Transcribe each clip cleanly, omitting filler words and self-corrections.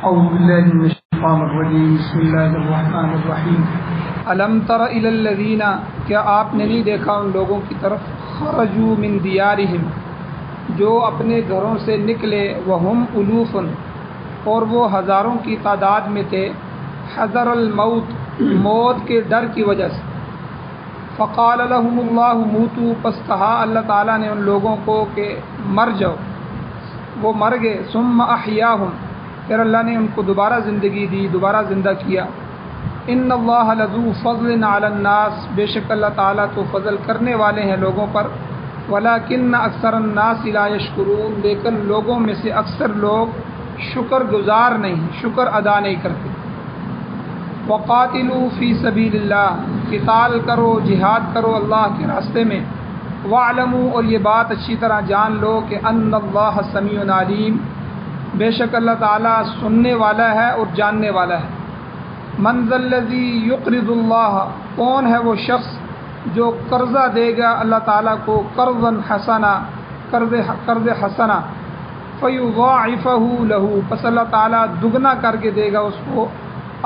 اعوذ باللہ من الشیطان الرجیم بسم اللہ الرحمن الرحیم الم تر الی الذین، کیا آپ نے نہیں دیکھا ان لوگوں کی طرف خرجوا من دیارہم، جو اپنے گھروں سے نکلے، وہم الوف، اور وہ ہزاروں کی تعداد میں تھے، حذر الموت، موت کے ڈر کی وجہ سے، فقال لهم اللہ موتوا، پس کہا اللہ تعالیٰ نے ان لوگوں کو کہ مر جاؤ، وہ مر گئے، ثم احیاہم، پھر اللہ نے ان کو دوبارہ زندگی دی، دوبارہ زندہ کیا۔ ان اللہ لذو فضل علی الناس، بے شک اللہ تعالیٰ تو فضل کرنے والے ہیں لوگوں پر، ولکن اکثر الناس لا یشکرون، لیکن لوگوں میں سے اکثر لوگ شکر گزار نہیں، شکر ادا نہیں کرتے۔ وقاتلوا فی سبیل اللہ، قتال کرو، جہاد کرو اللہ کے راستے میں، واعلموا، اور یہ بات اچھی طرح جان لو کہ ان اللہ سمیع علیم، بے شک اللہ تعالیٰ سننے والا ہے اور جاننے والا ہے۔ من ذا الذی یقرض اللہ، کون ہے وہ شخص جو قرضہ دے گا اللہ تعالیٰ کو، قرضا حسنا، قرض حسنا، فیضاعفہ لہ، پس اللہ تعالیٰ دگنا کر کے دے گا اس کو،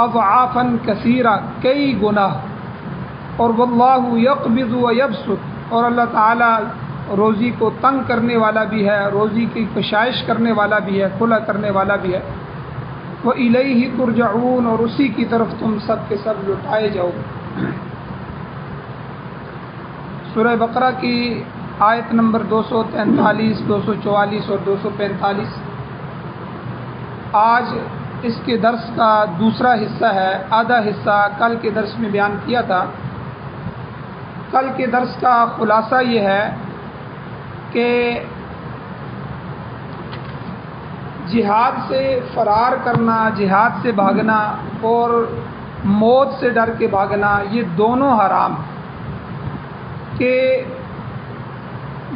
اضعافا کثیرہ، کئی گناہ، اور واللہ یقبض و یبسط، اور اللہ تعالیٰ روزی کو تنگ کرنے والا بھی ہے، روزی کی کشائش کرنے والا بھی ہے، کھلا کرنے والا بھی ہے۔ وَإِلَيْهِ تُرْجَعُونَ، اور اسی کی طرف تم سب کے سب لوٹائے جاؤ۔ سورہ بقرہ کی آیت نمبر 243، 244 اور 245 آج اس کے درس کا دوسرا حصہ ہے۔ آدھا حصہ کل کے درس میں بیان کیا تھا۔ کل کے درس کا خلاصہ یہ ہے کہ جہاد سے فرار کرنا، جہاد سے بھاگنا اور موت سے ڈر کے بھاگنا، یہ دونوں حرام ہیں۔ کہ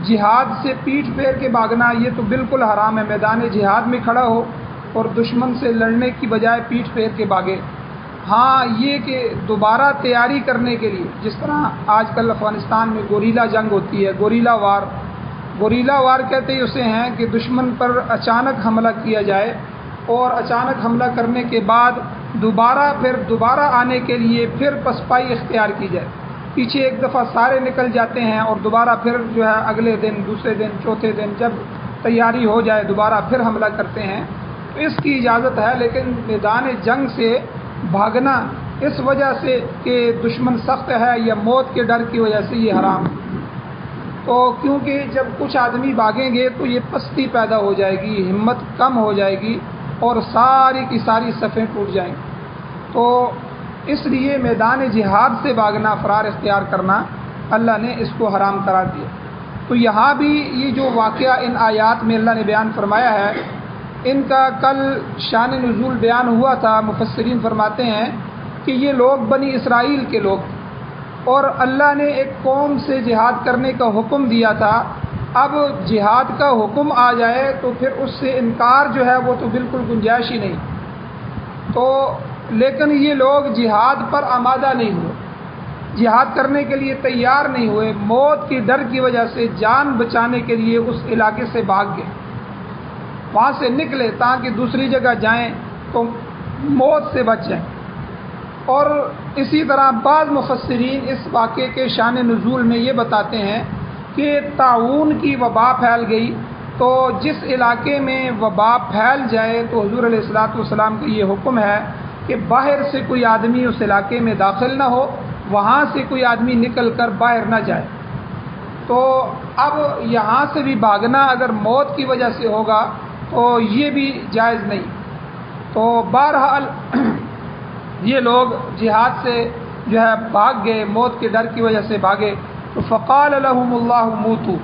جہاد سے پیٹھ پھیر کے بھاگنا یہ تو بالکل حرام ہے، میدان جہاد میں کھڑا ہو اور دشمن سے لڑنے کی بجائے پیٹھ پھیر کے بھاگے۔ ہاں یہ کہ دوبارہ تیاری کرنے کے لیے، جس طرح آج کل افغانستان میں گوریلا جنگ ہوتی ہے، گوریلا وار، گوریلا وار کہتے ہی اسے ہیں کہ دشمن پر اچانک حملہ کیا جائے اور اچانک حملہ کرنے کے بعد دوبارہ آنے کے لیے پھر پسپائی اختیار کی جائے، پیچھے ایک دفعہ سارے نکل جاتے ہیں اور دوبارہ پھر جو ہے اگلے دن، دوسرے دن، چوتھے دن جب تیاری ہو جائے دوبارہ پھر حملہ کرتے ہیں، تو اس کی اجازت ہے۔ لیکن میدان جنگ سے بھاگنا اس وجہ سے کہ دشمن سخت ہے یا موت کے ڈر کی وجہ سے یہ حرام ہے۔ تو کیونکہ جب کچھ آدمی بھاگیں گے تو یہ پستی پیدا ہو جائے گی، ہمت کم ہو جائے گی اور ساری کی ساری صفیں ٹوٹ جائیں گی۔ تو اس لیے میدان جہاد سے بھاگنا، فرار اختیار کرنا، اللہ نے اس کو حرام قرار دیا۔ تو یہاں بھی یہ جو واقعہ ان آیات میں اللہ نے بیان فرمایا ہے، ان کا کل شان نزول بیان ہوا تھا۔ مفسرین فرماتے ہیں کہ یہ لوگ بنی اسرائیل کے لوگ، اور اللہ نے ایک قوم سے جہاد کرنے کا حکم دیا تھا۔ اب جہاد کا حکم آ جائے تو پھر اس سے انکار جو ہے وہ تو بالکل گنجائش ہی نہیں۔ تو لیکن یہ لوگ جہاد پر آمادہ نہیں ہوئے، جہاد کرنے کے لیے تیار نہیں ہوئے، موت کی ڈر کی وجہ سے جان بچانے کے لیے اس علاقے سے بھاگ گئے، وہاں سے نکلے تاکہ دوسری جگہ جائیں تو موت سے بچ جائیں۔ اور اسی طرح بعض مفسرین اس واقعے کے شان نزول میں یہ بتاتے ہیں کہ طاعون کی وبا پھیل گئی، تو جس علاقے میں وبا پھیل جائے تو حضور علیہ الصلوۃ والسلام کا یہ حکم ہے کہ باہر سے کوئی آدمی اس علاقے میں داخل نہ ہو، وہاں سے کوئی آدمی نکل کر باہر نہ جائے۔ تو اب یہاں سے بھی بھاگنا اگر موت کی وجہ سے ہوگا تو یہ بھی جائز نہیں۔ تو بہرحال یہ لوگ جہاد سے جو ہے بھاگ گئے، موت کے ڈر کی وجہ سے بھاگے۔ تو فقال لهم اللہ موتوا،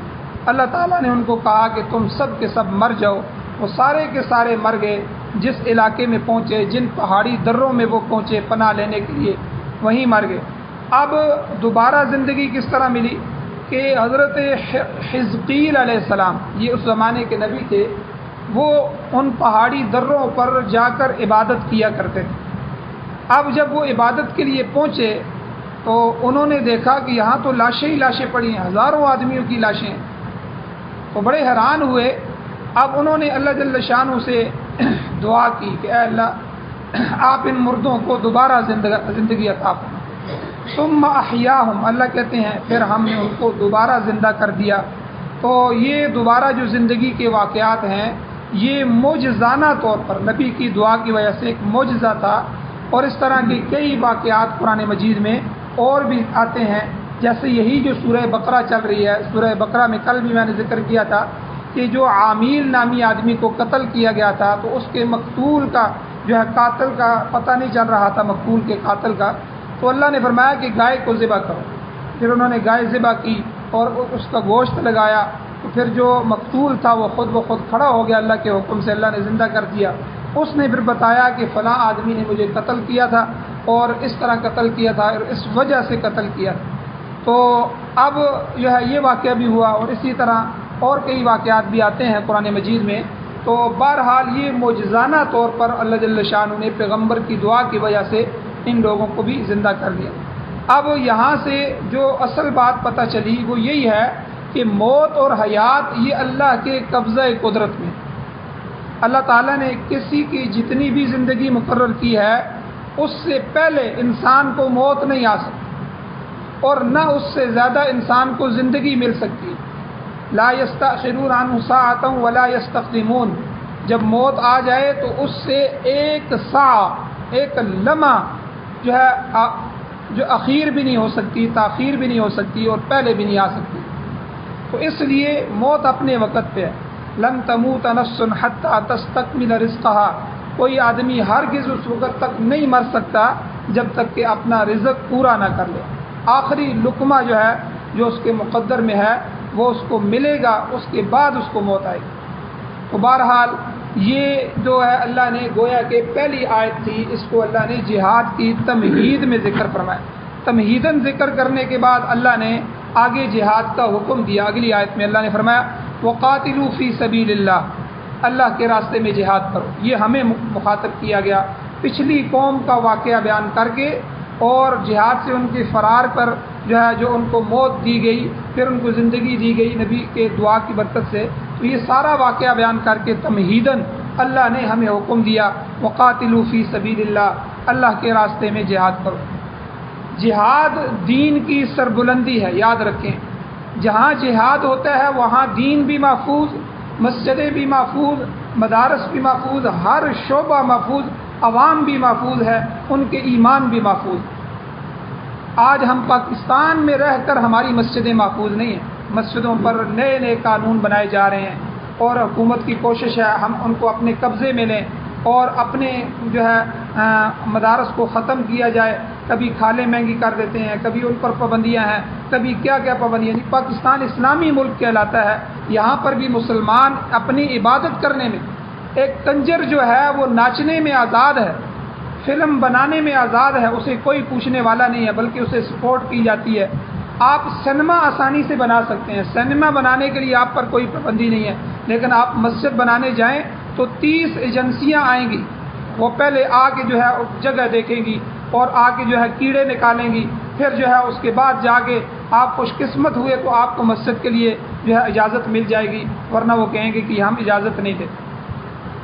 اللہ تعالیٰ نے ان کو کہا کہ تم سب کے سب مر جاؤ۔ وہ سارے کے سارے مر گئے، جس علاقے میں پہنچے، جن پہاڑی دروں میں وہ پہنچے پناہ لینے کے لیے، وہیں مر گئے۔ اب دوبارہ زندگی کس طرح ملی کہ حضرت حزقیل علیہ السلام، یہ اس زمانے کے نبی تھے، وہ ان پہاڑی دروں پر جا کر عبادت کیا کرتے تھے۔ اب جب وہ عبادت کے لیے پہنچے تو انہوں نے دیکھا کہ یہاں تو لاشیں ہی لاشیں پڑی ہیں، ہزاروں آدمیوں کی لاشیں ہیں، تو بڑے حیران ہوئے۔ اب انہوں نے اللہ جل شانہ سے دعا کی کہ اے اللہ آپ ان مردوں کو دوبارہ زندگی عطا فرما۔ ثم احیاہم، اللہ کہتے ہیں پھر ہم نے ان کو دوبارہ زندہ کر دیا۔ تو یہ دوبارہ جو زندگی کے واقعات ہیں یہ معجزانہ طور پر نبی کی دعا کی وجہ سے ایک معجزہ تھا، اور اس طرح کے کئی واقعات قرآن مجید میں اور بھی آتے ہیں، جیسے یہی جو سورہ بقرہ چل رہی ہے۔ سورہ بقرہ میں کل بھی میں نے ذکر کیا تھا کہ جو عامیل نامی آدمی کو قتل کیا گیا تھا تو اس کے مقتول کا جو ہے قاتل کا پتہ نہیں چل رہا تھا، مقتول کے قاتل کا، تو اللہ نے فرمایا کہ گائے کو ذبح کرو۔ پھر انہوں نے گائے ذبح کی اور اس کا گوشت لگایا، تو پھر جو مقتول تھا وہ خود بخود کھڑا ہو گیا، اللہ کے حکم سے اللہ نے زندہ کر دیا۔ اس نے پھر بتایا کہ فلاں آدمی نے مجھے قتل کیا تھا اور اس طرح قتل کیا تھا اور اس وجہ سے قتل کیا تھا۔ تو اب جو ہے یہ واقعہ بھی ہوا، اور اسی طرح اور کئی واقعات بھی آتے ہیں قرآن مجید میں۔ تو بہرحال یہ معجزانہ طور پر اللہ جل شانہ نے پیغمبر کی دعا کی وجہ سے ان لوگوں کو بھی زندہ کر دیا۔ اب یہاں سے جو اصل بات پتہ چلی وہ یہی ہے کہ موت اور حیات یہ اللہ کے قبضہ قدرت میں، اللہ تعالیٰ نے کسی کی جتنی بھی زندگی مقرر کی ہے اس سے پہلے انسان کو موت نہیں آ سکتی، اور نہ اس سے زیادہ انسان کو زندگی مل سکتی۔ لا یستأخرون عنہ ساعۃ ولا یستقدمون، جب موت آ جائے تو اس سے ایک ساعہ، ایک لمحہ جو ہے جو اخیر بھی نہیں ہو سکتی، تاخیر بھی نہیں ہو سکتی، اور پہلے بھی نہیں آ سکتی۔ تو اس لیے موت اپنے وقت پہ ہے۔ لن تموت نفس حتی تستکمل رزقها، کوئی آدمی ہرگز اس وقت تک نہیں مر سکتا جب تک کہ اپنا رزق پورا نہ کر لے۔ آخری لقمہ جو ہے جو اس کے مقدر میں ہے وہ اس کو ملے گا، اس کے بعد اس کو موت آئے گی۔ تو بہرحال یہ جو ہے اللہ نے گویا کہ پہلی آیت تھی، اس کو اللہ نے جہاد کی تمہید میں ذکر فرمایا۔ تمہیداً ذکر کرنے کے بعد اللہ نے آگے جہاد کا حکم دیا۔ اگلی آیت میں اللہ نے فرمایا وَقَاتِلُوا فِي سَبِيلِ اللَّهِ، اللہ کے راستے میں جہاد کرو۔ یہ ہمیں مخاطب کیا گیا پچھلی قوم کا واقعہ بیان کر کے، اور جہاد سے ان کے فرار پر جو ہے جو ان کو موت دی گئی، پھر ان کو زندگی دی گئی نبی کے دعا کی برکت سے، تو یہ سارا واقعہ بیان کر کے تمہیداً اللہ نے ہمیں حکم دیا وَقَاتِلُوا فِي سَبِيلِ اللَّهِ، اللہ کے راستے میں جہاد کرو۔ جہاد دین کی سربلندی ہے، یاد رکھیں، جہاں جہاد ہوتا ہے وہاں دین بھی محفوظ، مسجدیں بھی محفوظ، مدارس بھی محفوظ، ہر شعبہ محفوظ، عوام بھی محفوظ ہے، ان کے ایمان بھی محفوظ۔ آج ہم پاکستان میں رہ کر ہماری مسجدیں محفوظ نہیں ہیں، مسجدوں پر نئے نئے قانون بنائے جا رہے ہیں، اور حکومت کی کوشش ہے ہم ان کو اپنے قبضے میں لیں اور اپنے جو ہے مدارس کو ختم کیا جائے۔ کبھی کھالیں مہنگی کر دیتے ہیں، کبھی ان پر پابندیاں ہیں، کبھی کیا کیا پابندیاں۔ پاکستان اسلامی ملک کہلاتا ہے، یہاں پر بھی مسلمان اپنی عبادت کرنے میں، ایک کنجر جو ہے وہ ناچنے میں آزاد ہے، فلم بنانے میں آزاد ہے، اسے کوئی پوچھنے والا نہیں ہے، بلکہ اسے سپورٹ کی جاتی ہے۔ آپ سینما آسانی سے بنا سکتے ہیں، سینما بنانے کے لیے آپ پر کوئی پابندی نہیں ہے، لیکن آپ مسجد بنانے جائیں تو 30 ایجنسیاں آئیں گی، وہ پہلے آ کے جو ہے جگہ دیکھیں گی اور آ کے جو ہے کیڑے نکالیں گی، پھر جو ہے اس کے بعد جا کے آپ خوش قسمت ہوئے تو آپ کو مسجد کے لیے جو ہے اجازت مل جائے گی، ورنہ وہ کہیں گے کہ ہم اجازت نہیں دیتے۔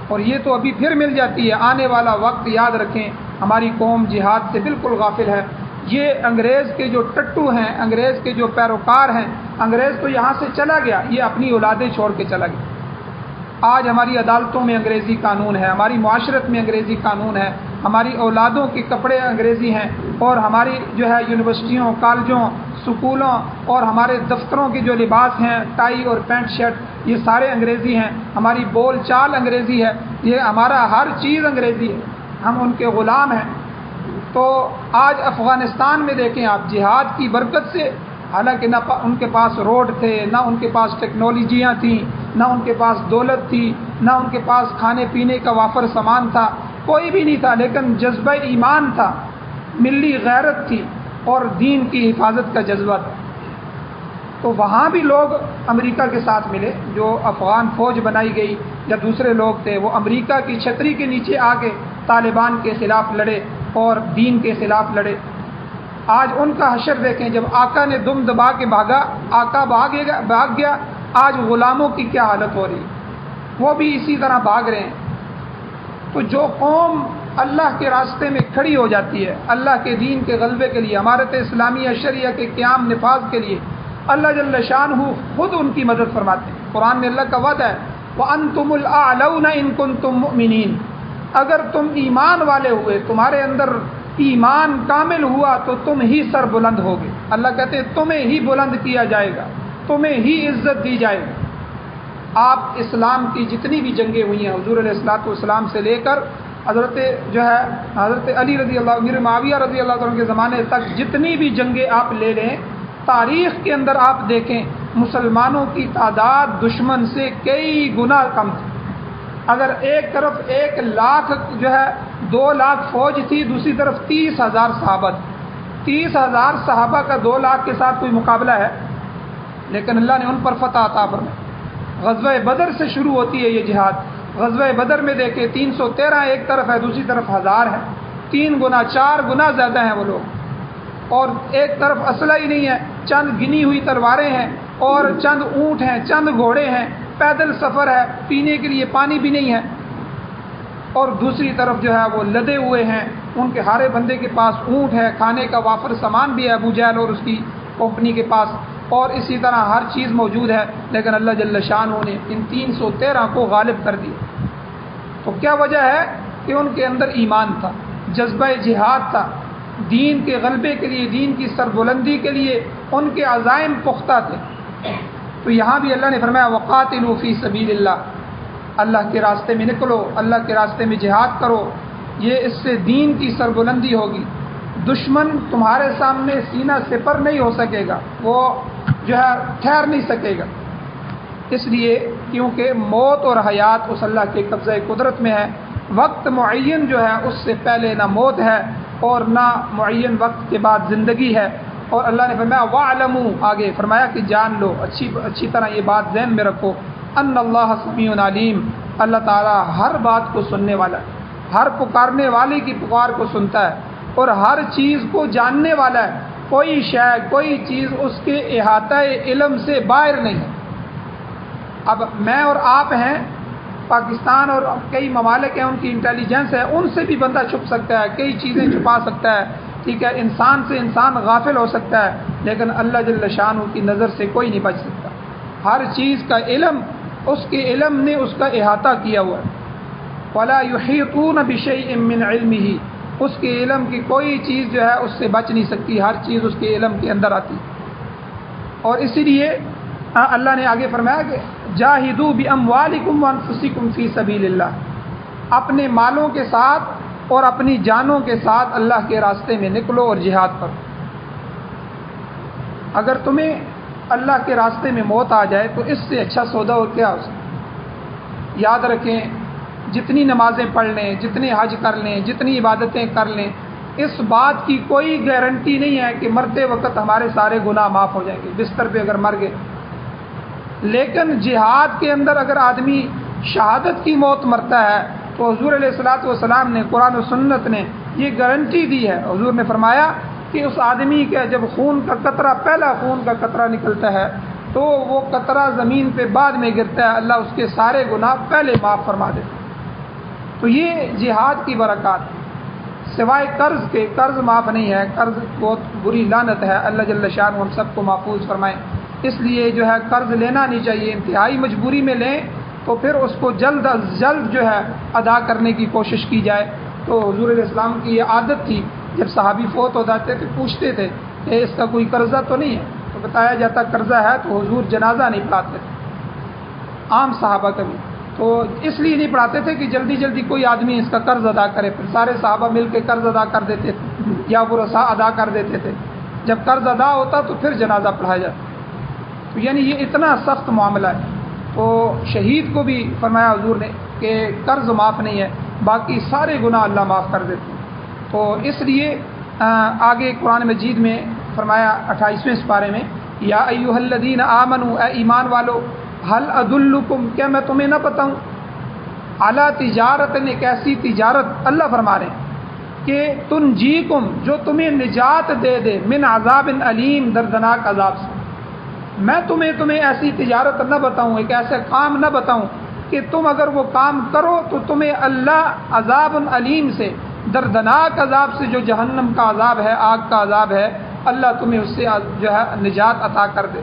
اور یہ تو ابھی پھر مل جاتی ہے، آنے والا وقت یاد رکھیں ہماری قوم جہاد سے بالکل غافل ہے۔ یہ انگریز کے جو ٹٹو ہیں، انگریز کے جو پیروکار ہیں، انگریز تو یہاں سے چلا گیا، یہ اپنی اولادیں چھوڑ کے چلا گیا۔ آج ہماری عدالتوں میں انگریزی قانون ہے، ہماری معاشرت میں انگریزی قانون ہے، ہماری اولادوں کے کپڑے انگریزی ہیں، اور ہماری جو ہے یونیورسٹیوں، کالجوں، سکولوں اور ہمارے دفتروں کے جو لباس ہیں، ٹائی اور پینٹ شرٹ، یہ سارے انگریزی ہیں، ہماری بول چال انگریزی ہے، یہ ہمارا ہر چیز انگریزی ہے، ہم ان کے غلام ہیں۔ تو آج افغانستان میں دیکھیں آپ، جہاد کی برکت سے، حالانکہ نہ ان کے پاس روڈ تھے، نہ ان کے پاس ٹیکنالوجیاں تھیں، نہ ان کے پاس دولت تھی، نہ ان کے پاس کھانے پینے کا وافر سامان تھا، کوئی بھی نہیں تھا، لیکن جذبہ ایمان تھا، ملی غیرت تھی، اور دین کی حفاظت کا جذبہ تھا۔ تو وہاں بھی لوگ امریکہ کے ساتھ ملے، جو افغان فوج بنائی گئی یا دوسرے لوگ تھے، وہ امریکہ کی چھتری کے نیچے آ کے طالبان کے خلاف لڑے اور دین کے خلاف لڑے۔ آج ان کا حشر دیکھیں، جب آقا نے دم دبا کے بھاگا، آقا بھاگ گیا، آج غلاموں کی کیا حالت ہو رہی ہے، وہ بھی اسی طرح بھاگ رہے ہیں۔ تو جو قوم اللہ کے راستے میں کھڑی ہو جاتی ہے اللہ کے دین کے غلبے کے لیے، امارت اسلامیہ شریعہ کے قیام نفاذ کے لیے، اللہ جل شانہ خود ان کی مدد فرماتے ہیں۔ قرآن میں اللہ کا وعدہ ہے وَأَنْتُمُ الْأَعْلَوْنَ إِن كُنتُم مُؤْمِنِينَ، اگر تم ایمان والے ہوئے، تمہارے اندر ایمان کامل ہوا تو تم ہی سر بلند ہوگے۔ اللہ کہتے ہیں تمہیں ہی بلند کیا جائے گا، تمہیں ہی عزت دی جائے گی۔ آپ اسلام کی جتنی بھی جنگیں ہوئی ہیں حضور علیہ الصلوۃ والسلام سے لے کر حضرت علی رضی اللہ عنہ، معاویہ رضی اللہ عنہ کے زمانے تک جتنی بھی جنگیں آپ لے لیں، تاریخ کے اندر آپ دیکھیں مسلمانوں کی تعداد دشمن سے کئی گنا کم تھی۔ اگر ایک طرف 1 لاکھ 2 لاکھ فوج تھی، دوسری طرف 30,000 صحابہ تھے۔ 30,000 صحابہ کا 2 لاکھ کے ساتھ کوئی مقابلہ ہے؟ لیکن اللہ نے ان پر فتح عطا فرمائی۔ غزوہ بدر سے شروع ہوتی ہے یہ جہاد۔ غزوہ بدر میں دیکھیں 313 ایک طرف ہے، دوسری طرف 1000 ہے، 3 گنا 4 گنا زیادہ ہیں وہ لوگ، اور ایک طرف اسلحہ ہی نہیں ہے، چند گنی ہوئی تلواریں ہیں اور چند اونٹ ہیں، چند گھوڑے ہیں، پیدل سفر ہے، پینے کے لیے پانی بھی نہیں ہے، اور دوسری طرف وہ لدے ہوئے ہیں، ان کے ہر بندے کے پاس اونٹ ہے، کھانے کا وافر سامان بھی ہے ابو جہل اور اس کی کمپنی کے پاس، اور اسی طرح ہر چیز موجود ہے، لیکن اللہ جل شانہ نے ان 313 کو غالب کر دیا۔ تو کیا وجہ ہے کہ ان کے اندر ایمان تھا، جذبہ جہاد تھا، دین کے غلبے کے لیے، دین کی سربلندی کے لیے ان کے عزائم پختہ تھے۔ تو یہاں بھی اللہ نے فرمایا وقاتلوا فی سبیل اللہ، اللہ کے راستے میں نکلو، اللہ کے راستے میں جہاد کرو، یہ اس سے دین کی سربلندی ہوگی۔ دشمن تمہارے سامنے سینہ سپر نہیں ہو سکے گا، وہ ٹھہر نہیں سکے گا، اس لیے کیونکہ موت اور حیات اس اللہ کے قبضہ قدرت میں ہے۔ وقت معین اس سے پہلے نہ موت ہے اور نہ معین وقت کے بعد زندگی ہے۔ اور اللہ نے فرمایا وَاعْلَمُوا، آگے فرمایا کہ جان لو، اچھی طرح یہ بات ذہن میں رکھو، ان اللہ سمیع علیم، اللہ تعالیٰ ہر بات کو سننے والا ہے، ہر پکارنے والے کی پکار کو سنتا ہے اور ہر چیز کو جاننے والا ہے۔ کوئی شے، کوئی چیز اس کے احاطہ علم سے باہر نہیں ہے۔ اب میں اور آپ ہیں، پاکستان اور کئی ممالک ہیں، ان کی انٹیلیجنس ہے، ان سے بھی بندہ چھپ سکتا ہے، کئی چیزیں چھپا سکتا ہے، ٹھیک ہے، انسان سے انسان غافل ہو سکتا ہے، لیکن اللہ جل شانہ کی نظر سے کوئی نہیں بچ سکتا۔ ہر چیز کا علم، اس کے علم نے اس کا احاطہ کیا ہوا ہے۔ وَلَا يُحِيطُونَ بِشَيْءٍ مِّنْ عِلْمِهِ، اس کے علم کی کوئی چیز اس سے بچ نہیں سکتی، ہر چیز اس کے علم کے اندر آتی۔ اور اسی لیے اللہ نے آگے فرمایا کہ جاہدوا باموالکم وانفسکم فی سبیل اللہ، اپنے مالوں کے ساتھ اور اپنی جانوں کے ساتھ اللہ کے راستے میں نکلو اور جہاد کرو۔ اگر تمہیں اللہ کے راستے میں موت آ جائے تو اس سے اچھا سودا اور کیا ہو سکتا۔ یاد رکھیں، جتنی نمازیں پڑھ لیں، جتنے حج کر لیں، جتنی عبادتیں کر لیں، اس بات کی کوئی گارنٹی نہیں ہے کہ مرتے وقت ہمارے سارے گناہ معاف ہو جائیں گے، بستر پہ اگر مر گئے۔ لیکن جہاد کے اندر اگر آدمی شہادت کی موت مرتا ہے تو حضور علیہ الصلوۃ والسلام نے، قرآن و سنت نے یہ گارنٹی دی ہے۔ حضور نے فرمایا کہ اس آدمی کا جب خون کا قطرہ، پہلا خون کا قطرہ نکلتا ہے تو وہ قطرہ زمین پہ بعد میں گرتا ہے، اللہ اس کے سارے گناہ پہلے معاف فرما دیتا ہے۔ تو یہ جہاد کی برکات، سوائے قرض کے، قرض معاف نہیں ہے، قرض بہت بری لعنت ہے، اللہ جل شانہ ہم سب کو محفوظ فرمائیں۔ اس لیے قرض لینا نہیں چاہیے، انتہائی مجبوری میں لیں تو پھر اس کو جلد از جلد ادا کرنے کی کوشش کی جائے۔ تو حضور علیہ السلام کی یہ عادت تھی، جب صحابی فوت ہو جاتے تھے پوچھتے تھے کہ اس کا کوئی قرضہ تو نہیں ہے، تو بتایا جاتا قرضہ ہے، تو حضور جنازہ نہیں پڑھاتے تھے، عام صحابہ کا بھی، تو اس لیے نہیں پڑھاتے تھے کہ جلدی جلدی کوئی آدمی اس کا قرض ادا کرے، پھر سارے صحابہ مل کے قرض ادا کر دیتے تھے یا وہ رسا ادا کر دیتے تھے۔ جب قرض ادا ہوتا تو پھر جنازہ پڑھایا جاتا۔ تو یعنی یہ اتنا سخت معاملہ ہے۔ تو شہید کو بھی فرمایا حضور نے کہ قرض معاف نہیں ہے، باقی سارے گناہ اللہ معاف کر دیتے ہیں۔ تو اس لیے آگے قرآن مجید میں فرمایا 28ویں سپارے میں، یا ایھا الذین آمنوا، اے ایمان والو، هل ادلکم، کیا میں تمہیں نہ بتاؤں، اعلیٰ تجارت، ایک ایسی تجارت، اللہ فرما رہے ہیں کہ تنجیکم، جو تمہیں نجات دے دے، من عذاب علیم، دردناک عذاب سے۔ میں تمہیں ایسی تجارت نہ بتاؤں، ایک ایسا کام نہ بتاؤں کہ تم اگر وہ کام کرو تو تمہیں اللہ عذاب علیم سے، دردناک عذاب سے، جو جہنم کا عذاب ہے، آگ کا عذاب ہے، اللہ تمہیں اس سے جو ہے نجات عطا کر دے۔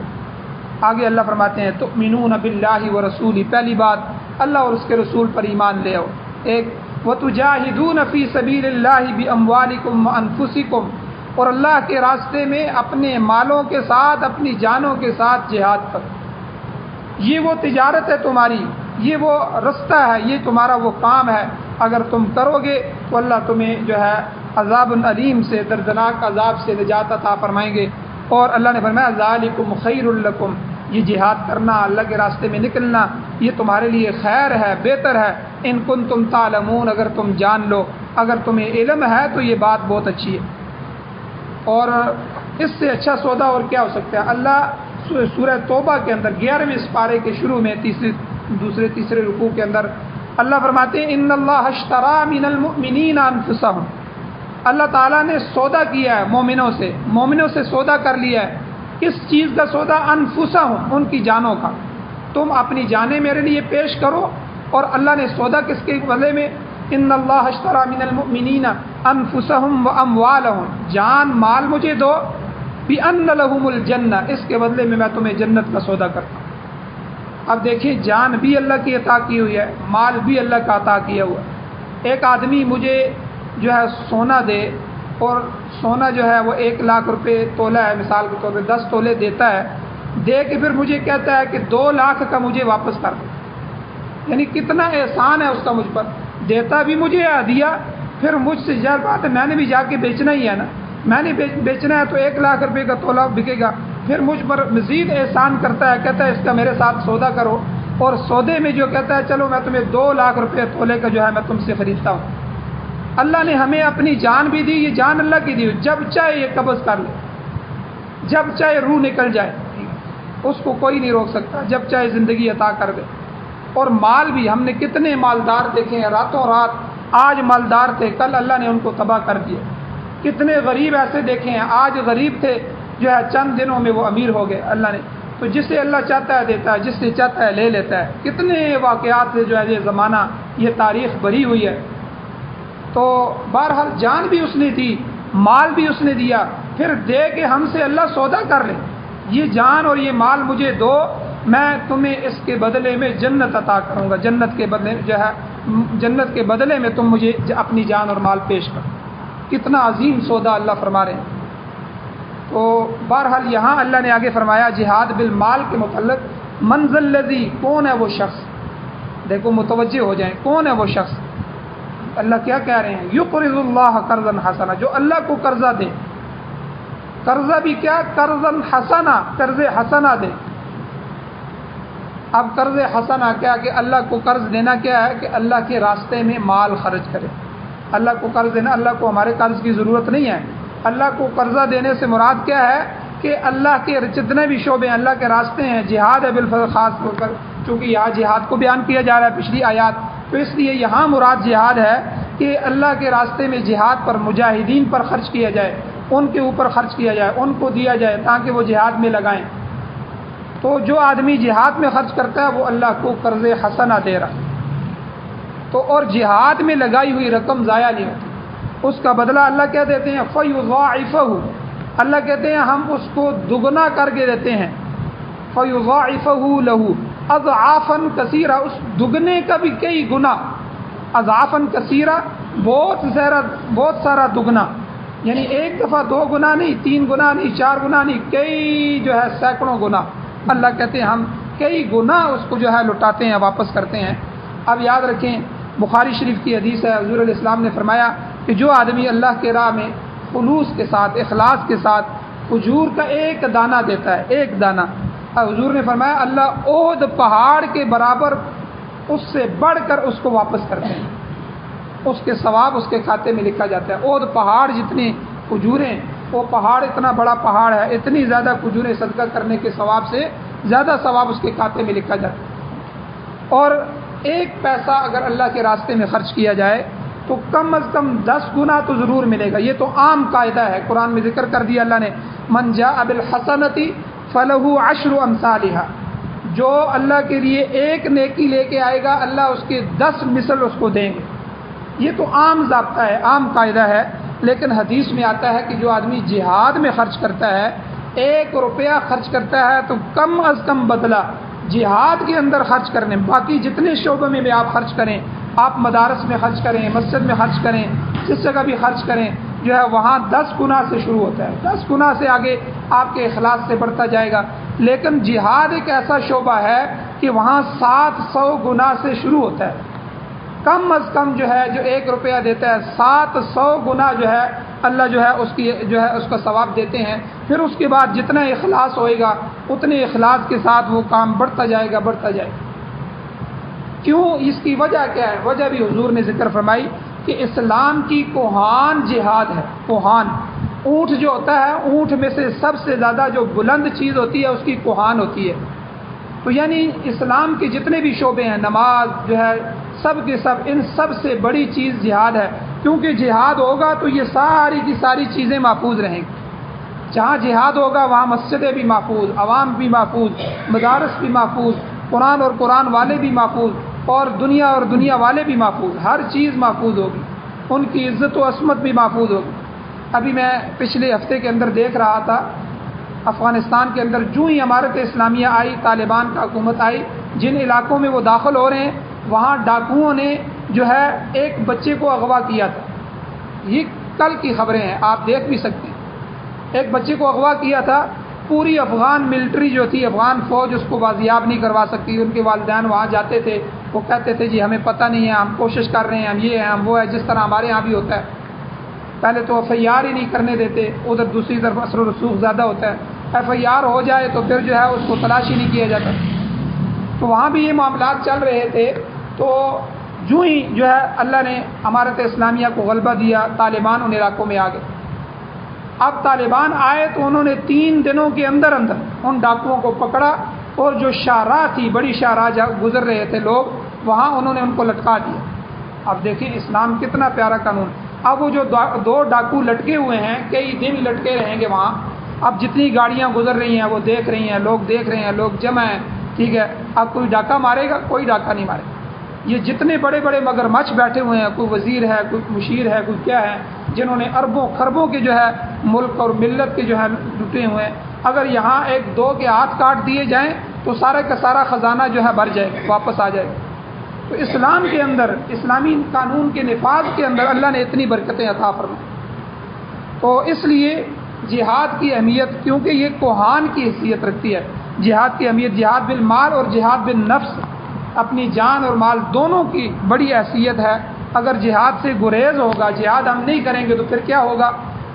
آگے اللہ فرماتے ہیں تؤمنون باللہ ورسولہ، پہلی بات اللہ اور اس کے رسول پر ایمان لے آؤ۔ ایک وتجاہدون فی سبیل اللہ باموالکم وانفسکم، اور اللہ کے راستے میں اپنے مالوں کے ساتھ، اپنی جانوں کے ساتھ جہاد پر۔ یہ وہ تجارت ہے تمہاری، یہ وہ رستہ ہے، یہ تمہارا وہ کام ہے، اگر تم کرو گے تو اللہ تمہیں جو ہے عذاب علیم سے، دردناک عذاب سے نجات عطا فرمائیں گے۔ اور اللہ نے فرمایا ذالکم خیر لکم، یہ جہاد کرنا، اللہ کے راستے میں نکلنا، یہ تمہارے لیے خیر ہے، بہتر ہے، ان کنتم تعلمون، اگر تم جان لو، اگر تمہیں علم ہے تو یہ بات بہت اچھی ہے۔ اور اس سے اچھا سودا اور کیا ہو سکتا ہے؟ اللہ سورہ توبہ کے اندر 11ویں سپارے کے شروع میں تیسرے رکوع کے اندر اللہ فرماتے ہیں ان اللہ اشترى من المؤمنین انفسهم، اللہ تعالیٰ نے سودا کیا ہے مومنوں سے سودا کر لیا ہے۔ کس چیز کا سودا؟ انفسهم، ان کی جانوں کا۔ تم اپنی جانیں میرے لیے پیش کرو، اور اللہ نے سودا کس کے بدلے میں؟ ان اللہ اشترى من المؤمنین انفسهم واموالهم، جان مال مجھے دو، بان لهم الجنہ، اس کے بدلے میں تمہیں جنت کا سودا کرتا ہوں۔ اب دیکھیں، جان بھی اللہ کی عطا کی ہوئی ہے، مال بھی اللہ کا عطا کیا ہوا ہے۔ ایک آدمی مجھے جو ہے سونا دے، اور سونا جو ہے وہ 1 لاکھ روپے تولہ ہے، مثال کے طور پہ 10 تولے دیتا ہے، دے کے پھر مجھے کہتا ہے کہ 2 لاکھ کا مجھے واپس کر دو، یعنی کتنا احسان ہے اس کا مجھ پر۔ دیتا بھی مجھے ہدیہ، پھر مجھ سے ظاہر بات ہے میں نے بھی جا کے بیچنا ہی ہے نا، میں نے بیچنا ہے تو 1 لاکھ روپے کا تولہ بکے گا، پھر مجھ پر مزید احسان کرتا ہے، کہتا ہے اس کا میرے ساتھ سودا کرو، اور سودے میں جو کہتا ہے چلو میں تمہیں 2 لاکھ روپے تولے کا جو ہے میں تم سے خریدتا ہوں۔ اللہ نے ہمیں اپنی جان بھی دی، یہ جان اللہ کی دی، جب چاہے یہ قبض کر لے، جب چاہے روح نکل جائے، اس کو کوئی نہیں روک سکتا، جب چاہے زندگی عطا کر دے۔ اور مال بھی، ہم نے کتنے مالدار دیکھے ہیں، راتوں رات آج مالدار تھے، کل اللہ نے ان کو تباہ کر دیا۔ کتنے غریب ایسے دیکھے ہیں، آج غریب تھے، جو ہے چند دنوں میں وہ امیر ہو گئے اللہ نے۔ تو جس سے اللہ چاہتا ہے دیتا ہے، جس سے چاہتا ہے لے لیتا ہے۔ کتنے واقعات سے جو ہے یہ زمانہ، یہ تاریخ بھری ہوئی ہے۔ تو بہرحال جان بھی اس نے دی، مال بھی اس نے دیا، پھر دے کے ہم سے اللہ سودا کر لے، یہ جان اور یہ مال مجھے دو، میں تمہیں اس کے بدلے میں جنت عطا کروں گا، جنت کے بدلے جو ہے، جنت کے بدلے میں تم مجھے اپنی جان اور مال پیش کرو۔ کتنا عظیم سودا اللہ فرما رہے ہیں۔ تو بہرحال یہاں اللہ نے آگے فرمایا جہاد بالمال کے متعلق، منزل الذی، کون ہے وہ شخص، دیکھو متوجہ ہو جائیں، کون ہے وہ شخص؟ اللہ کیا کہہ رہے ہیں؟ یقرض اللہ قرضا حسنا، جو اللہ کو قرضہ دے، قرضہ بھی کیا؟ قرضا حسنا، قرض حسنا دے۔ اب قرض حسنا کیا کہ اللہ کو قرض دینا کیا ہے کہ اللہ کے راستے میں مال خرچ کرے۔ اللہ کو قرض دینا، اللہ کو ہمارے قرض کی ضرورت نہیں ہے۔ اللہ کو قرضہ دینے سے مراد کیا ہے کہ اللہ کے جتنے بھی شعبے ہیں اللہ کے راستے ہیں، جہاد ہے بالفضل، خاص طور پر چونکہ یہاں جہاد کو بیان کیا جا رہا ہے پچھلی آیات، تو اس لیے یہاں مراد جہاد ہے کہ اللہ کے راستے میں جہاد پر، مجاہدین پر خرچ کیا جائے، ان کے اوپر خرچ کیا جائے، ان کو دیا جائے تاکہ وہ جہاد میں لگائیں۔ تو جو آدمی جہاد میں خرچ کرتا ہے وہ اللہ کو قرض حسنہ دے رہا ہے۔ تو اور جہاد میں لگائی ہوئی رقم ضائع نہیں ہوتی، اس کا بدلہ اللہ کیا دیتے ہیں؟ فَيُضَاعِفَهُ، اللہ کہتے ہیں ہم اس کو دگنا کر کے دیتے ہیں، فَيُضَاعِفَهُ لَهُ اضعافاً کثیرہ، اس دگنے کا بھی کئی گنا، اضعافاً کثیرہ، بہت سارا دگنا، یعنی ایک دفعہ 2 گنا نہیں، 3 گنا نہیں، 4 گنا نہیں، کئی جو ہے سینکڑوں گنا، اللہ کہتے ہیں ہم کئی گنا اس کو جو ہے لوٹاتے ہیں، واپس کرتے ہیں۔ اب یاد رکھیں بخاری شریف کی حدیث ہے، حضور علیہ السلام نے فرمایا کہ جو آدمی اللہ کے راہ میں خلوص کے ساتھ، اخلاص کے ساتھ کھجور کا 1 دانہ دیتا ہے، 1 دانہ، حضور نے فرمایا اللہ احد پہاڑ کے برابر اس سے بڑھ کر اس کو واپس کرتے ہیں، اس کے ثواب اس کے کھاتے میں لکھا جاتا ہے۔ احد پہاڑ جتنی کھجوریں، وہ پہاڑ اتنا بڑا پہاڑ ہے، اتنی زیادہ کھجوریں صدقہ کرنے کے ثواب سے زیادہ ثواب اس کے کھاتے میں لکھا جاتا ہے۔ اور 1 پیسہ اگر اللہ کے راستے میں خرچ کیا جائے تو کم از کم 10 گنا تو ضرور ملے گا، یہ تو عام قاعدہ ہے، قرآن میں ذکر کر دیا اللہ نے، من جاء بالحسنۃ فلہ 10 امثالھا، جو اللہ کے لیے ایک نیکی لے کے آئے گا اللہ اس کے 10 مثل اس کو دیں گے۔ یہ تو عام ضابطہ ہے، عام قاعدہ ہے، لیکن حدیث میں آتا ہے کہ جو آدمی جہاد میں خرچ کرتا ہے، 1 روپیہ خرچ کرتا ہے تو کم از کم بدلہ جہاد کے اندر خرچ کرنے، باقی جتنے شعبوں میں بھی آپ خرچ کریں، آپ مدارس میں خرچ کریں، مسجد میں خرچ کریں، جس جگہ بھی خرچ کریں، جو ہے وہاں 10 گنا سے شروع ہوتا ہے، 10 گنا سے آگے آپ کے اخلاص سے بڑھتا جائے گا۔ لیکن جہاد ایک ایسا شعبہ ہے کہ وہاں 700 گنا سے شروع ہوتا ہے، کم از کم جو ہے جو 1 روپیہ دیتا ہے 700 گنا جو ہے اللہ جو ہے اس کا ثواب دیتے ہیں۔ پھر اس کے بعد جتنا اخلاص ہوئے گا اتنے اخلاص کے ساتھ وہ کام بڑھتا جائے گا، بڑھتا جائے گا۔ کیوں؟ اس کی وجہ کیا ہے؟ وجہ بھی حضور نے ذکر فرمائی کہ اسلام کی کوہان جہاد ہے۔ کوہان اونٹ جو ہوتا ہے، اونٹ میں سے سب سے زیادہ جو بلند چیز ہوتی ہے اس کی کوہان ہوتی ہے۔ تو یعنی اسلام کے جتنے بھی شعبے ہیں، نماز جو ہے سب کے سب، ان سب سے بڑی چیز جہاد ہے، کیونکہ جہاد ہوگا تو یہ ساری کی ساری چیزیں محفوظ رہیں گی۔ جہاں جہاد ہوگا وہاں مسجدیں بھی محفوظ، عوام بھی محفوظ، مدارس بھی محفوظ، قرآن اور قرآن والے بھی محفوظ، اور دنیا والے بھی محفوظ، ہر چیز محفوظ ہوگی، ان کی عزت و عصمت بھی محفوظ ہوگی۔ ابھی میں پچھلے ہفتے کے اندر دیکھ رہا تھا، افغانستان کے اندر جو ہی امارت اسلامیہ آئی، طالبان کا حکومت آئی، جن علاقوں میں وہ داخل ہو رہے ہیں وہاں ڈاکوؤں نے جو ہے ایک بچے کو اغوا کیا تھا۔ یہ کل کی خبریں ہیں، آپ دیکھ بھی سکتے ہیں۔ ایک بچے کو اغوا کیا تھا، پوری افغان ملٹری جو تھی، افغان فوج اس کو بازیاب نہیں کروا سکتی۔ ان کے والدین وہاں جاتے تھے، وہ کہتے تھے جی ہمیں پتہ نہیں ہے، ہم کوشش کر رہے ہیں، ہم یہ ہیں، ہم وہ ہے، جس طرح ہمارے ہاں بھی ہوتا ہے۔ پہلے تو FIR ہی نہیں کرنے دیتے، ادھر دوسری طرف اثر و رسوخ زیادہ ہوتا ہے، FIR ہو جائے تو پھر جو ہے اس کو تلاش ہی نہیں کیا جاتا۔ تو وہاں بھی یہ معاملات چل رہے تھے، تو جو ہی جو ہے اللہ نے امارت اسلامیہ کو غلبہ دیا، طالبان ان علاقوں میں آ گئے۔ اب طالبان آئے تو انہوں نے 3 دنوں کے اندر ان ڈاکوؤں کو پکڑا، اور جو شاہراہ تھی، بڑی شاہراہ جہاں گزر رہے تھے لوگ، وہاں انہوں نے ان کو لٹکا دیا۔ اب دیکھیں اسلام کتنا پیارا قانون۔ اب وہ جو 2 ڈاکو لٹکے ہوئے ہیں، کئی دن لٹکے رہیں گے وہاں۔ اب جتنی گاڑیاں گزر رہی ہیں وہ دیکھ رہی ہیں، لوگ دیکھ رہے ہیں، لوگ جمع ہیں، ٹھیک ہے۔ اب کوئی ڈاکہ مارے گا؟ کوئی ڈاکہ نہیں مارے گا۔ یہ جتنے بڑے بڑے مگرمچھ بیٹھے ہوئے ہیں، کوئی وزیر ہے، کوئی مشیر ہے، کوئی کیا ہے، جنہوں نے اربوں خربوں کے جو ہے ملک اور ملت کے جو ہے لٹے ہوئے ہیں، اگر یہاں 1-2 کے ہاتھ کاٹ دیے جائیں تو سارا کا سارا خزانہ جو ہے بھر جائے گا، واپس آ جائے گا۔ تو اسلام کے اندر، اسلامی قانون کے نفاذ کے اندر اللہ نے اتنی برکتیں عطا فرمائیں۔ تو اس لیے جہاد کی اہمیت، کیونکہ یہ کوہان کی حیثیت رکھتی ہے، جہاد کی اہمیت، جہاد بالمال اور جہاد بالنفس، اپنی جان اور مال دونوں کی بڑی حیثیت ہے۔ اگر جہاد سے گریز ہوگا، جہاد ہم نہیں کریں گے تو پھر کیا ہوگا؟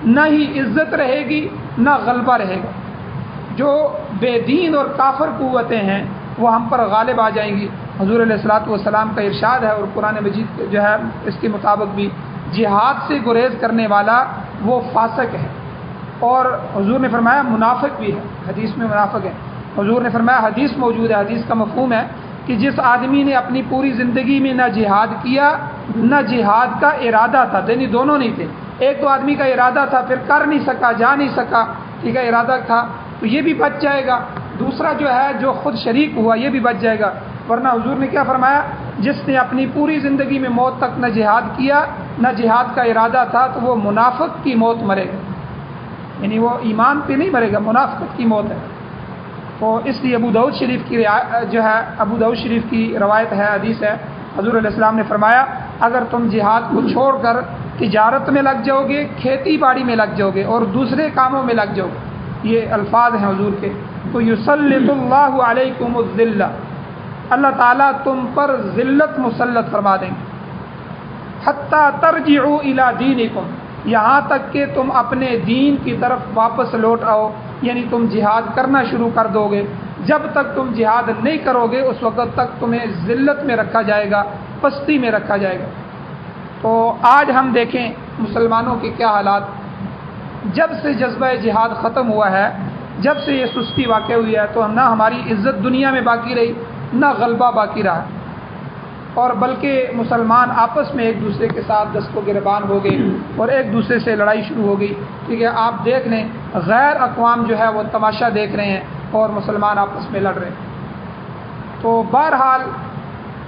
نہ ہی عزت رہے گی، نہ غلبہ رہے گا۔ جو بے دین اور کافر قوتیں ہیں وہ ہم پر غالب آ جائیں گی۔ حضور علیہ الصلوۃ والسلام کا ارشاد ہے، اور قرآن مجید جو ہے اس کے مطابق بھی، جہاد سے گریز کرنے والا وہ فاسق ہے، اور حضور نے فرمایا منافق بھی ہے، حدیث میں منافق ہے۔ حضور نے فرمایا، حدیث موجود ہے، حدیث کا مفہوم ہے کہ جس آدمی نے اپنی پوری زندگی میں نہ جہاد کیا نہ جہاد کا ارادہ تھا، یعنی دونوں نہیں تھے، ایک تو آدمی کا ارادہ تھا پھر کر نہیں سکا، جا نہیں سکا، ٹھیک ہے، ارادہ تھا تو یہ بھی بچ جائے گا، دوسرا جو ہے جو خود شریک ہوا یہ بھی بچ جائے گا۔ ورنہ حضور نے کیا فرمایا؟ جس نے اپنی پوری زندگی میں موت تک نہ جہاد کیا نہ جہاد کا ارادہ تھا تو وہ منافق کی موت مرے گا، یعنی وہ ایمان پہ نہیں مرے گا، منافقت کی موت ہے۔ تو اس لیے ابو داؤد شریف کی جو ہے ابو داؤد شریف کی روایت ہے، حدیث ہے، حضور علیہ السلام نے فرمایا اگر تم جہاد کو چھوڑ کر تجارت میں لگ جاؤ گے، کھیتی باڑی میں لگ جاؤ گے اور دوسرے کاموں میں لگ جاؤ گے، یہ الفاظ ہیں حضور کے، تو یسلط اللہ علیکم الذلہ، اللہ تعالیٰ تم پر ذلت مسلط فرما دیں گے، حتیٰ ترجعوا الی دینکم، یہاں تک کہ تم اپنے دین کی طرف واپس لوٹ آؤ، یعنی تم جہاد کرنا شروع کر دو گے۔ جب تک تم جہاد نہیں کرو گے اس وقت تک تمہیں ذلت میں رکھا جائے گا، پستی میں رکھا جائے گا۔ تو آج ہم دیکھیں مسلمانوں کے کیا حالات، جب سے جذبہ جہاد ختم ہوا ہے، جب سے یہ سستی واقع ہوئی ہے، تو نہ ہماری عزت دنیا میں باقی رہی نہ غلبہ باقی رہا، اور بلکہ مسلمان آپس میں ایک دوسرے کے ساتھ دست و گریبان ہو گئے اور ایک دوسرے سے لڑائی شروع ہو گئی۔ ٹھیک ہے، آپ دیکھ لیں غیر اقوام جو ہے وہ تماشا دیکھ رہے ہیں اور مسلمان آپس میں لڑ رہے ہیں۔ تو بہرحال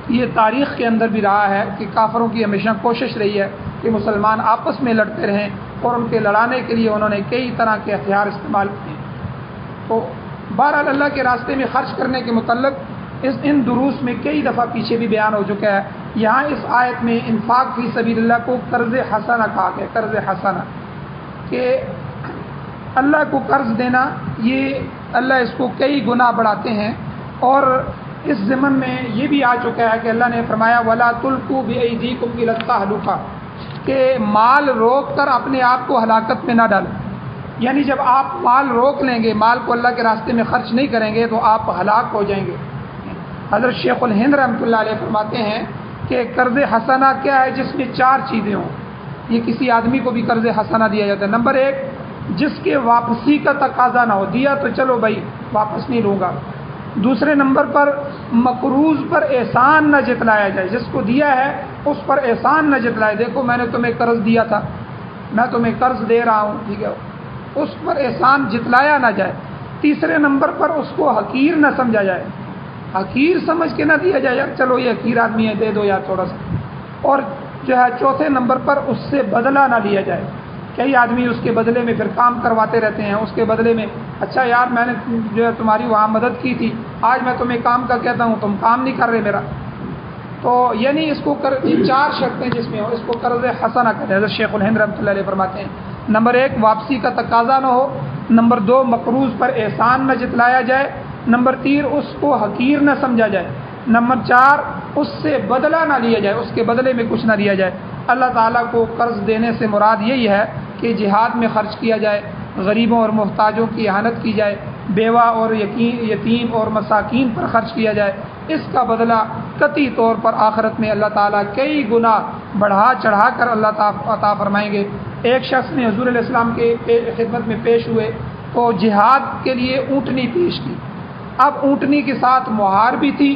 یہ تاریخ کے اندر بھی رہا ہے کہ کافروں کی ہمیشہ کوشش رہی ہے کہ مسلمان آپس میں لڑتے رہیں، اور ان کے لڑانے کے لیے انہوں نے کئی طرح کے ہتھیار استعمال کیے۔ تو بہرحال اللہ کے راستے میں خرچ کرنے کے متعلق ان دروس میں کئی دفعہ پیچھے بھی بیان ہو چکا ہے۔ یہاں اس آیت میں انفاق فی سبیل اللہ کو قرض حسنہ کہا گیا، قرض حسنہ، کہ اللہ کو قرض دینا، یہ اللہ اس کو کئی گنا بڑھاتے ہیں۔ اور اس ضمن میں یہ بھی آ چکا ہے کہ اللہ نے فرمایا وَلَا تُلْقُوا بِأَيْدِيكُمْ إِلَى التَّهْلُكَةِ، کہ مال روک کر اپنے آپ کو ہلاکت میں نہ ڈالیں۔ یعنی جب آپ مال روک لیں گے، مال کو اللہ کے راستے میں خرچ نہیں کریں گے تو آپ ہلاک ہو جائیں گے۔ حضرت شیخ الہند رحمۃ اللہ علیہ فرماتے ہیں کہ قرض حسنہ کیا ہے؟ جس میں 4 چیزیں ہوں۔ یہ کسی آدمی کو بھی قرض حسنہ دیا جاتا ہے۔ نمبر 1، جس کے واپسی کا تقاضا نہ ہو، دیا تو چلو بھائی واپس نہیں لوں گا۔ دوسرے نمبر پر مقروض پر احسان نہ جتلایا جائے، جس کو دیا ہے اس پر احسان نہ جتلائے، دیکھو میں نے تمہیں قرض دیا تھا، میں تمہیں قرض دے رہا ہوں، ٹھیک ہے، اس پر احسان جتلایا نہ جائے۔ تیسرے نمبر پر اس کو حقیر نہ سمجھا جائے، حقیر سمجھ کے نہ دیا جائے، یار چلو یہ حقیر آدمی ہے دے دو یار تھوڑا سا۔ اور جو ہے چوتھے نمبر پر اس سے بدلہ نہ لیا جائے۔ کئی آدمی اس کے بدلے میں پھر کام کرواتے رہتے ہیں، اس کے بدلے میں اچھا یار میں نے جو ہے تمہاری وہاں مدد کی تھی، آج میں تمہیں کام کا کہتا ہوں تم کام نہیں کر رہے میرا۔ تو یعنی اس کو 4 شرطیں جس میں ہو اس کو قرض حسنہ کہتے ہیں۔ حضرت شیخ الہند رحمۃ اللہ علیہ فرماتے ہیں نمبر 1 واپسی کا تقاضا نہ ہو، نمبر 2 مقروض پر احسان نہ جتلایا جائے، نمبر 3 اس کو حقیر نہ سمجھا جائے، نمبر 4 اس سے بدلہ نہ لیا جائے، اس کے بدلے میں کچھ نہ لیا جائے۔ اللہ تعالیٰ کو قرض دینے سے مراد یہی ہے کہ جہاد میں خرچ کیا جائے، غریبوں اور محتاجوں کی احانت کی جائے، بیوہ اور یتیم اور مساکین پر خرچ کیا جائے۔ اس کا بدلہ قطعی طور پر آخرت میں اللہ تعالیٰ کئی گنا بڑھا چڑھا کر اللہ تعالیٰ عطا فرمائیں گے۔ ایک شخص نے حضور علیہ السلام کے خدمت میں پیش ہوئے تو جہاد کے لیے اونٹنی پیش کی۔ اب اونٹنی کے ساتھ مہار بھی تھی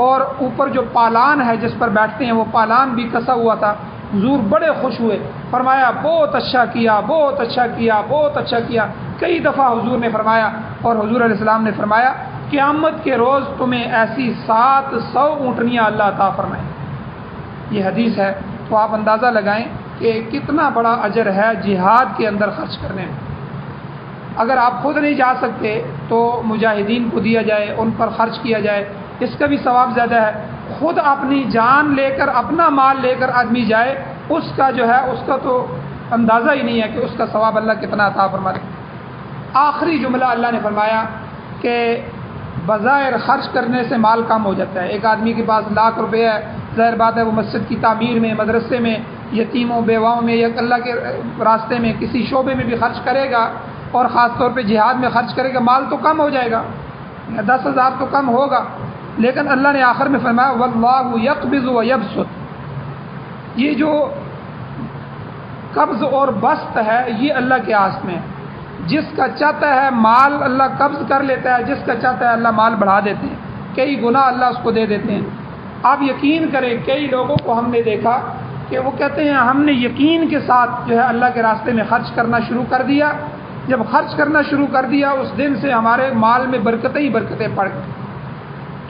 اور اوپر جو پالان ہے جس پر بیٹھتے ہیں وہ پالان بھی کسا ہوا تھا۔ حضور بڑے خوش ہوئے، فرمایا بہت اچھا کیا، بہت اچھا کیا، بہت اچھا کیا۔ کئی دفعہ حضور نے فرمایا، اور حضور علیہ السلام نے فرمایا قیامت کے روز تمہیں ایسی 700 اونٹنیاں اللہ عطا فرمائیں۔ یہ حدیث ہے، تو آپ اندازہ لگائیں کہ کتنا بڑا اجر ہے جہاد کے اندر خرچ کرنے میں۔ اگر آپ خود نہیں جا سکتے تو مجاہدین کو دیا جائے، ان پر خرچ کیا جائے، اس کا بھی ثواب زیادہ ہے۔ خود اپنی جان لے کر، اپنا مال لے کر آدمی جائے، اس کا جو ہے اس کا تو اندازہ ہی نہیں ہے کہ اس کا ثواب اللہ کتنا عطا فرمائے۔ آخری جملہ اللہ نے فرمایا کہ بظاہر خرچ کرنے سے مال کم ہو جاتا ہے۔ ایک آدمی کے پاس لاکھ روپے ہے، ظاہر بات ہے وہ مسجد کی تعمیر میں، مدرسے میں، یتیموں بیواؤں میں یا اللہ کے راستے میں کسی شعبے میں بھی خرچ کرے گا، اور خاص طور پہ جہاد میں خرچ کرے گا، مال تو کم ہو جائے گا، 10,000 تو کم ہوگا۔ لیکن اللہ نے آخر میں فرمایا واللہ یقبض و یبسط، یہ جو قبض اور بسط ہے یہ اللہ کے ہاتھ میں ہے۔ جس کا چاہتا ہے مال اللہ قبض کر لیتا ہے، جس کا چاہتا ہے اللہ مال بڑھا دیتے ہیں، کئی گنا اللہ اس کو دے دیتے ہیں۔ آپ یقین کریں کئی لوگوں کو ہم نے دیکھا کہ وہ کہتے ہیں ہم نے یقین کے ساتھ جو ہے اللہ کے راستے میں خرچ کرنا شروع کر دیا، جب خرچ کرنا شروع کر دیا اس دن سے ہمارے مال میں برکتیں ہی برکتیں پڑ گئی۔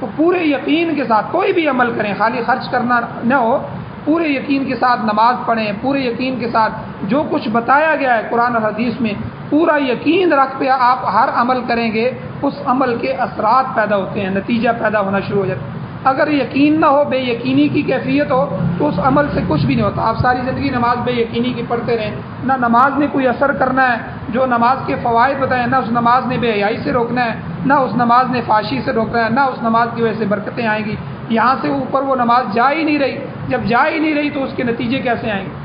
تو پورے یقین کے ساتھ کوئی بھی عمل کریں، خالی خرچ کرنا نہ ہو، پورے یقین کے ساتھ نماز پڑھیں، پورے یقین کے ساتھ جو کچھ بتایا گیا ہے قرآن اور حدیث میں پورا یقین رکھ کے آپ ہر عمل کریں گے، اس عمل کے اثرات پیدا ہوتے ہیں، نتیجہ پیدا ہونا شروع ہو جاتا ہے۔ اگر یقین نہ ہو، بے یقینی کی کیفیت ہو تو اس عمل سے کچھ بھی نہیں ہوتا۔ آپ ساری زندگی نماز بے یقینی کی پڑھتے رہیں، نہ نماز نے کوئی اثر کرنا ہے، جو نماز کے فوائد بتائیں نہ اس نماز نے بے حیائی سے روکنا ہے، نہ اس نماز نے فحاشی سے روکنا ہے، نہ اس نماز کی وجہ سے برکتیں آئیں گی۔ یہاں سے اوپر وہ نماز جا ہی نہیں رہی، جب جا ہی نہیں رہی تو اس کے نتیجے کیسے آئیں گے؟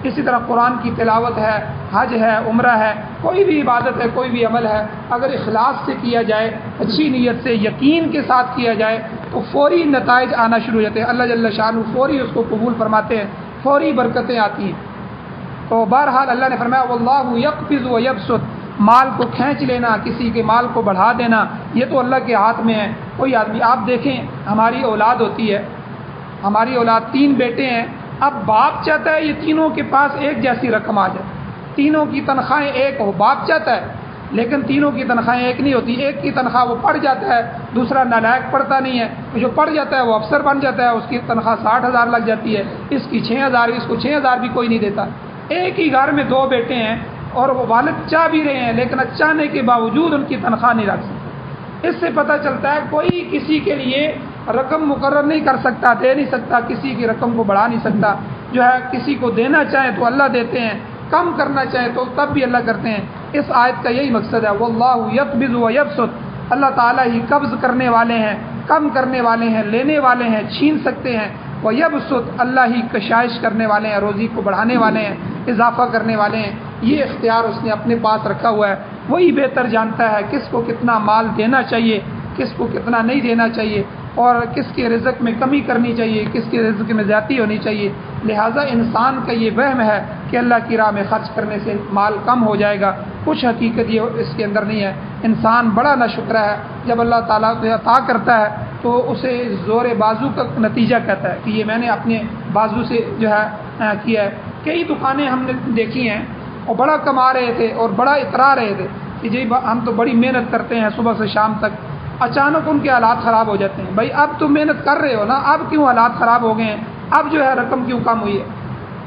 اسی طرح قرآن کی تلاوت ہے، حج ہے، عمرہ ہے، کوئی بھی عبادت ہے، کوئی بھی عمل ہے، اگر اخلاص سے کیا جائے، اچھی نیت سے، یقین کے ساتھ کیا جائے تو فوری نتائج آنا شروع ہو جاتے ہیں۔ اللہ جل شانہ فوری اس کو قبول فرماتے ہیں، فوری برکتیں آتی ہیں۔ تو بہرحال اللہ نے فرمایا واللہ یقبض و یبسط، مال کو کھینچ لینا، کسی کے مال کو بڑھا دینا، یہ تو اللہ کے ہاتھ میں ہے۔ کوئی آدمی آپ دیکھیں، ہماری اولاد ہوتی ہے، ہماری اولاد 3 بیٹے ہیں، اب باپ چاہتا ہے یہ تینوں کے پاس ایک جیسی رقم آ جائے، تینوں کی تنخواہیں ایک ہو، باپ چاہتا ہے، لیکن تینوں کی تنخواہیں ایک نہیں ہوتی. ایک کی تنخواہ وہ پڑھ جاتا ہے, دوسرا نالائق پڑھتا نہیں ہے. جو پڑھ جاتا ہے وہ افسر بن جاتا ہے, اس کی تنخواہ 60,000 لگ جاتی ہے, اس کی 6,000, اس کو 6,000 بھی کوئی نہیں دیتا. ایک ہی گھر میں 2 بیٹے ہیں اور وہ والد چاہ بھی رہے ہیں, لیکن چاہنے کے باوجود ان کی تنخواہ نہیں رکھ سکتے. اس سے پتہ چلتا ہے کوئی کسی کے لیے رقم مقرر نہیں کر سکتا, دے نہیں سکتا, کسی کی رقم کو بڑھا نہیں سکتا. جو ہے کسی کو دینا چاہیں تو اللہ دیتے ہیں, کم کرنا چاہیں تو تب بھی اللہ کرتے ہیں. اس آیت کا یہی مقصد ہے, واللہ یقبض و یبسط, اللہ تعالیٰ ہی قبض کرنے والے ہیں, کم کرنے والے ہیں, لینے والے ہیں, چھین سکتے ہیں. وہ یبسط, اللہ ہی کشائش کرنے والے ہیں, روزی کو بڑھانے والے ہیں, اضافہ کرنے والے ہیں. یہ اختیار اس نے اپنے پاس رکھا ہوا ہے. وہی بہتر جانتا ہے کس کو کتنا مال دینا چاہیے, کس کو کتنا نہیں دینا چاہیے, اور کس کے رزق میں کمی کرنی چاہیے, کس کے رزق میں زیادتی ہونی چاہیے. لہٰذا انسان کا یہ وہم ہے کہ اللہ کی راہ میں خرچ کرنے سے مال کم ہو جائے گا. کچھ حقیقت یہ اس کے اندر نہیں ہے. انسان بڑا ناشکرہ ہے, جب اللہ تعالیٰ کو عطا کرتا ہے تو اسے زور بازو کا نتیجہ کہتا ہے کہ یہ میں نے اپنے بازو سے جو ہے کیا ہے. کئی دکانیں ہم نے دیکھی ہیں اور بڑا کما رہے تھے اور بڑا اترا رہے تھے کہ جی ہم تو بڑی محنت کرتے ہیں صبح سے شام تک. اچانک ان کے حالات خراب ہو جاتے ہیں. بھائی اب تم محنت کر رہے ہو نا, اب کیوں حالات خراب ہو گئے ہیں, اب جو ہے رقم کیوں کم ہوئی ہے؟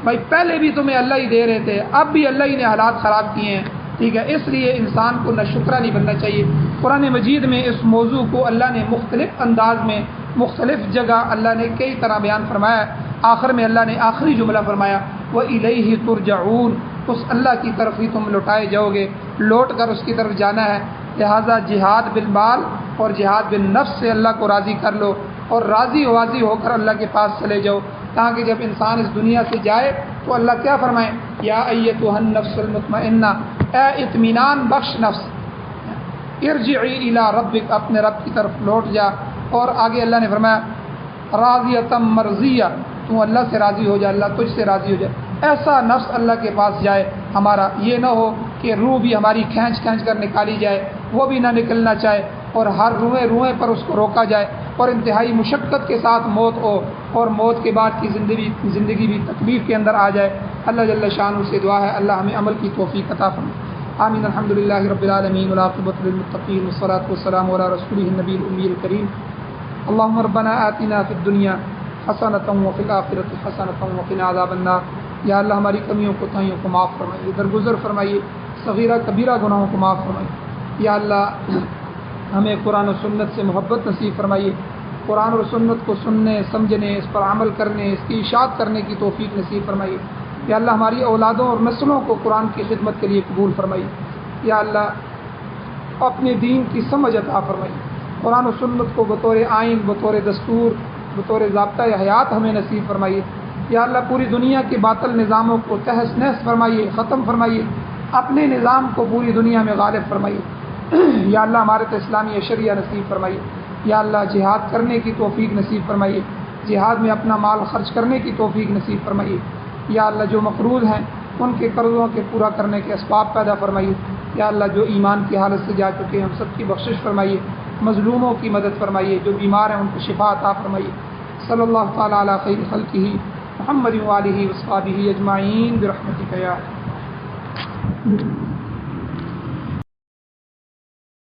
بھائی پہلے بھی تمہیں اللہ ہی دے رہے تھے, اب بھی اللہ ہی نے حالات خراب کیے ہیں. ٹھیک ہے, اس لیے انسان کو ناشکرہ نہیں بننا چاہیے. قرآن مجید میں اس موضوع کو اللہ نے مختلف انداز میں مختلف جگہ اللہ نے کئی طرح بیان فرمایا. آخر میں اللہ نے آخری جملہ فرمایا, وَإِلَيْهِ تُرْجَعُونَ, اس اللہ کی طرف ہی تم لوٹائے جاؤ گے, لوٹ کر اس کی طرف جانا ہے. لہٰذا جہاد بالمال اور جہاد بالنفس سے اللہ کو راضی کر لو, اور راضی واضی ہو کر اللہ کے پاس چلے جاؤ, تاکہ جب انسان اس دنیا سے جائے تو اللہ کیا فرمائے, یا ایتھا النفس المطمئنہ, اے اطمینان بخش نفس, ارجعی الی ربک, اپنے رب کی طرف لوٹ جا. اور آگے اللہ نے فرمایا راضیۃ مرضیہ, تو اللہ سے راضی ہو جا, اللہ تجھ سے راضی ہو جائے. ایسا نفس اللہ کے پاس جائے ہمارا, یہ نہ ہو کہ روح بھی ہماری کھینچ کر نکالی جائے, وہ بھی نہ نکلنا چاہے, اور ہر روئے پر اس کو روکا جائے, اور انتہائی مشقت کے ساتھ موت ہو, اور موت کے بعد کی زندگی بھی تکلیف کے اندر آ جائے. اللہ جل شانہ سے دعا ہے اللہ ہمیں عمل کی توفیق عطا فرمائے. آمین. الحمدللہ رب العالمین, والعاقبۃ للمتقین, والصلاۃ والسلام علی رسولہ النبی الأمی الکریم. اللهم ربنا آتنا فی الدنیا حسنۃ وفی الآخرۃ حسنۃ وقنا عذاب النار. یا اللہ ہماری کمیوں کوتاہیوں کو معاف فرمائیے, درگزر فرمائیے, صغیرہ کبیرہ گناہوں کو معاف فرمائیے. یا اللہ ہمیں قرآن و سنت سے محبت نصیب فرمائیے, قرآن و سنت کو سننے, سمجھنے, اس پر عمل کرنے, اس کی اشاعت کرنے کی توفیق نصیب فرمائیے. یا اللہ ہماری اولادوں اور نسلوں کو قرآن کی خدمت کے لیے قبول فرمائیے. یا اللہ اپنے دین کی سمجھ عطا فرمائیے, قرآن و سنت کو بطور آئین, بطور دستور, بطور ضابطۂ حیات ہمیں نصیب فرمائیے. یا اللہ پوری دنیا کے باطل نظاموں کو تہس نہس فرمائیے, ختم فرمائیے, اپنے نظام کو پوری دنیا میں غالب فرمائیے. یا اللہ ہمارے تو اسلامی شریعہ نصیب فرمائیے. یا اللہ جہاد کرنے کی توفیق نصیب فرمائیے, جہاد میں اپنا مال خرچ کرنے کی توفیق نصیب فرمائیے. یا اللہ جو مقروض ہیں ان کے قرضوں کے پورا کرنے کے اسباب پیدا فرمائیے. یا اللہ جو ایمان کی حالت سے جا چکے ہیں ہم سب کی بخشش فرمائیے, مظلوموں کی مدد فرمائیے, جو بیمار ہیں ان کو شفا عطا فرمائیے. صلی اللہ تعالیٰ علی خیر خلقہ محمد وآلہ وصحبہ اجمعین برحمتک یا